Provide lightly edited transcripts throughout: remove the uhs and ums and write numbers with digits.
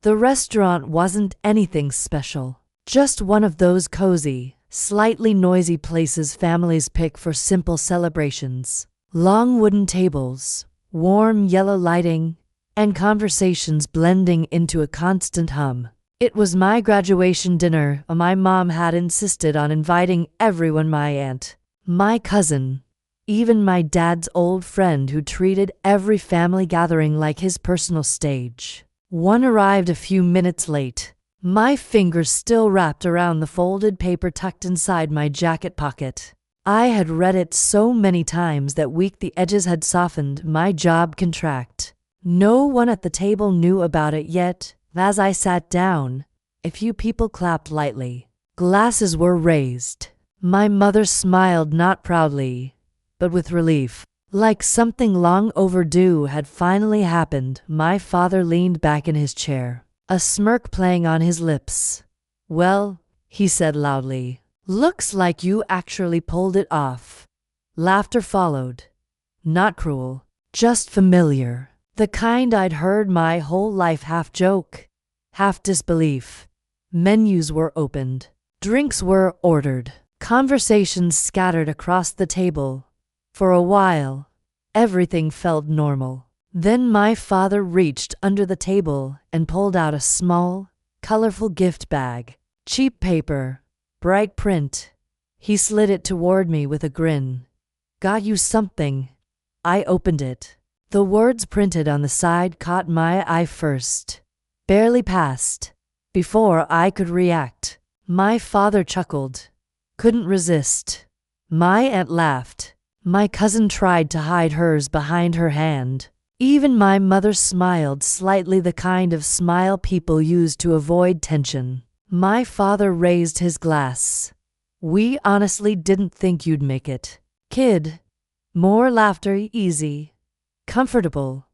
The restaurant wasn't anything special. Just one of those cozy, slightly noisy places families pick for simple celebrations. Long wooden tables, warm yellow lighting, and conversations blending into a constant hum. It was my graduation dinner. My mom had insisted on inviting everyone: my aunt, my cousin, even my dad's old friend who treated every family gathering like his personal stage. One arrived a few minutes late, my fingers still wrapped around the folded paper tucked inside my jacket pocket. I had read it so many times that weak the edges had softened, my jaw contract. No one at the table knew about it yet. As I sat down, a few people clapped lightly. Glasses were raised. My mother smiled, not proudly, but with relief. Like something long overdue had finally happened. My father leaned back in his chair, a smirk playing on his lips. "Well," he said loudly, "looks like you actually pulled it off." Laughter followed. Not cruel, just familiar. The kind I'd heard my whole life, half joke, half disbelief. Menus were opened. Drinks were ordered. Conversations scattered across the table. For a while, everything felt normal. Then my father reached under the table and pulled out a small, colorful gift bag. Cheap paper, bright print. He slid it toward me with a grin. "Got you something." I opened it. The words printed on the side caught my eye first. "Barely passed." Before I could react, my father chuckled. Couldn't resist. My aunt laughed. My cousin tried to hide hers behind her hand. Even my mother smiled slightly, the kind of smile people use to avoid tension. My father raised his glass. "We honestly didn't think you'd make it, kid." More laughter, easy, comfortable,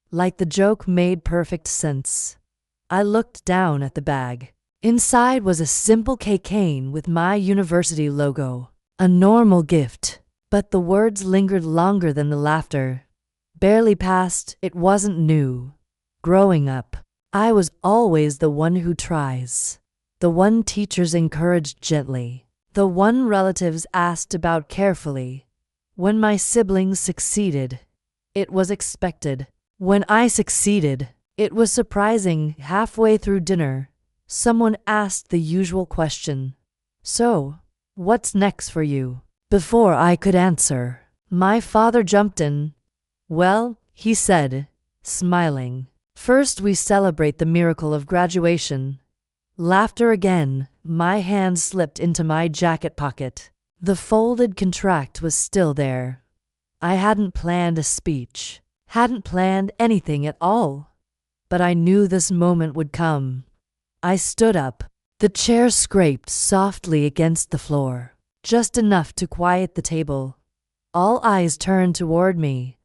like the joke made perfect sense. I looked down at the bag. Inside was a simple keychain with my university logo. A normal gift, but the words lingered longer than the laughter. Barely passed. It wasn't new. Growing up, I was always the one who tries. The one teachers encouraged gently. The one relatives asked about carefully. When my siblings succeeded, it was expected. When I succeeded, it was surprising. Halfway through dinner, someone asked the usual question. "So, what's next for you?" Before I could answer, my father jumped in. "Well," he said, smiling, "first we celebrate the miracle of graduation." Laughter again. My hand slipped into my jacket pocket. The folded contract was still there. I hadn't planned a speech, hadn't planned anything at all. But I knew this moment would come. I stood up. The chair scraped softly against the floor, just enough to quiet the table. All eyes turned toward me.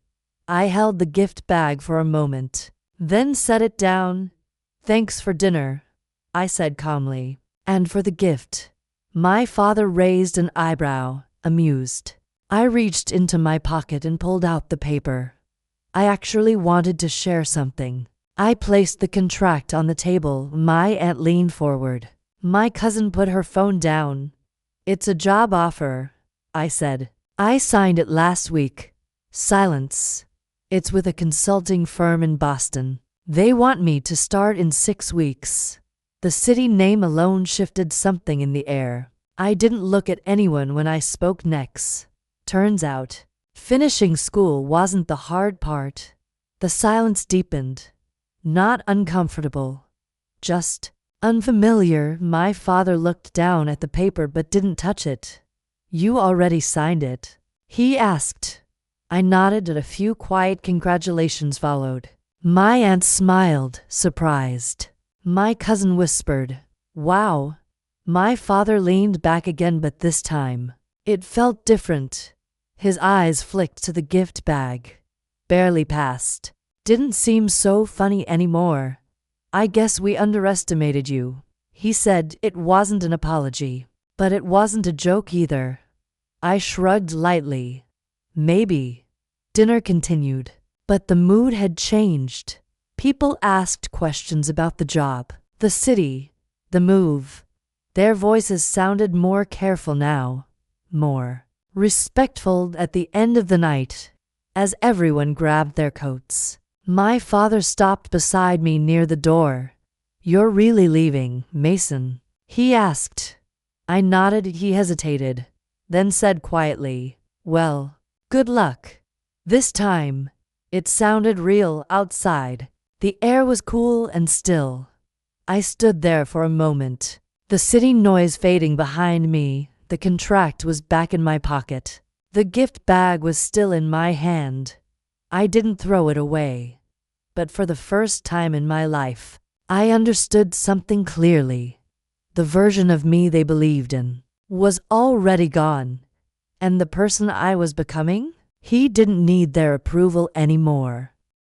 I held the gift bag for a moment, then set it down. "Thanks for dinner," I said calmly. "And for the gift." My father raised an eyebrow, amused. I reached into my pocket and pulled out the paper. I actually wanted to share something. I placed the contract on the table. My aunt leaned forward. My cousin put her phone down. "It's a job offer," I said. "I signed it last week." Silence. "It's with a consulting firm in Boston. They want me to start in 6 weeks. The city name alone shifted something in the air. I didn't look at anyone when I spoke next. Turns out, finishing school wasn't the hard part. The silence deepened. Not uncomfortable, just unfamiliar. My father looked down at the paper but didn't touch it. "You already signed it?" he asked. I nodded and a few quiet congratulations followed. My aunt smiled, surprised. My cousin whispered, "Wow." My father leaned back again, but this time, it felt different. His eyes flicked to the gift bag. "Barely passed. Didn't seem so funny anymore. I guess we underestimated you," he said. It wasn't an apology, but it wasn't a joke either. I shrugged lightly. Maybe. Dinner continued, but the mood had changed. People asked questions about the job, the city, the move. Their voices sounded more careful now, more respectful at the end of the night, as everyone grabbed their coats. My father stopped beside me near the door. "You're really leaving, Mason?" he asked. I nodded. He hesitated, then said quietly, "Well, good luck." This time, it sounded real outside. The air was cool and still. I stood there for a moment, the city noise fading behind me. The contract was back in my pocket. The gift bag was still in my hand. I didn't throw it away. But for the first time in my life, I understood something clearly. The version of me they believed in was already gone, and the person I was becoming, he didn't need their approval anymore.